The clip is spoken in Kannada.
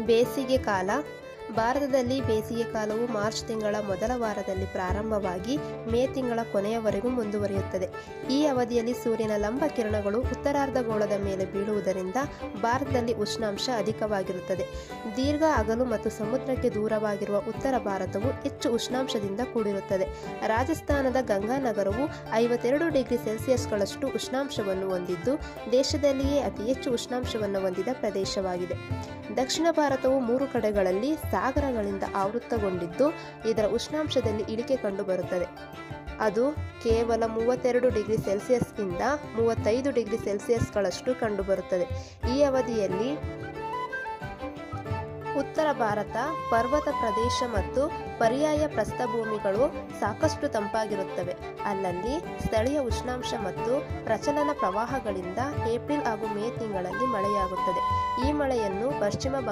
ಬೇಸಿಗೆ ಕಾಲ. ಭಾರತದಲ್ಲಿ ಬೇಸಿಗೆ ಕಾಲವು ಮಾರ್ಚ್ ತಿಂಗಳ ಮೊದಲ ವಾರದಲ್ಲಿ ಪ್ರಾರಂಭವಾಗಿ ಮೇ ತಿಂಗಳ ಕೊನೆಯವರೆಗೂ ಮುಂದುವರಿಯುತ್ತದೆ. ಈ ಅವಧಿಯಲ್ಲಿ ಸೂರ್ಯನ ಲಂಬ ಕಿರಣಗಳು ಉತ್ತರಾರ್ಧಗೋಳದ ಮೇಲೆ ಬೀಳುವುದರಿಂದ ಭಾರತದಲ್ಲಿ ಉಷ್ಣಾಂಶ ಅಧಿಕವಾಗಿರುತ್ತದೆ. ದೀರ್ಘ ಹಗಲು ಮತ್ತು ಸಮುದ್ರಕ್ಕೆ ದೂರವಾಗಿರುವ ಉತ್ತರ ಭಾರತವು ಹೆಚ್ಚು ಉಷ್ಣಾಂಶದಿಂದ ಕೂಡಿರುತ್ತದೆ. ರಾಜಸ್ಥಾನದ ಗಂಗಾನಗರವು 52 ಡಿಗ್ರಿ ಸೆಲ್ಸಿಯಸ್ಗಳಷ್ಟು ಉಷ್ಣಾಂಶವನ್ನು ಹೊಂದಿದ್ದು ದೇಶದಲ್ಲಿಯೇ ಅತಿ ಹೆಚ್ಚು ಉಷ್ಣಾಂಶವನ್ನು ಹೊಂದಿದ ಪ್ರದೇಶವಾಗಿದೆ. ದಕ್ಷಿಣ ಭಾರತವು 3 ಕಡೆಗಳಲ್ಲಿ ಸಾಗರಗಳಿಂದ ಆವೃತಗೊಂಡಿದ್ದು ಇದರ ಉಷ್ಣಾಂಶದಲ್ಲಿ ಇಳಿಕೆ ಕಂಡುಬರುತ್ತದೆ. ಅದು ಕೇವಲ 32 ಡಿಗ್ರಿ ಸೆಲ್ಸಿಯಸ್ ಇಂದ 35 ಡಿಗ್ರಿ ಸೆಲ್ಸಿಯಸ್ಗಳಷ್ಟು ಕಂಡುಬರುತ್ತದೆ. ಈ ಅವಧಿಯಲ್ಲಿ ಉತ್ತರ ಭಾರತ ಪರ್ವತ ಪ್ರದೇಶ ಮತ್ತು ಪರ್ಯಾಯ ಪ್ರಸ್ಥಭೂಮಿಗಳು ಸಾಕಷ್ಟು ತಂಪಾಗಿರುತ್ತವೆ. ಅಲ್ಲಲ್ಲಿ ಸ್ಥಳೀಯ ಉಷ್ಣಾಂಶ ಮತ್ತು ಪ್ರಚಲನ ಪ್ರವಾಹಗಳಿಂದ ಏಪ್ರಿಲ್ ಹಾಗೂ ಮೇ ತಿಂಗಳಲ್ಲಿ ಮಳೆಯಾಗುತ್ತದೆ. ಈ ಮಳೆಯನ್ನು ಪಶ್ಚಿಮ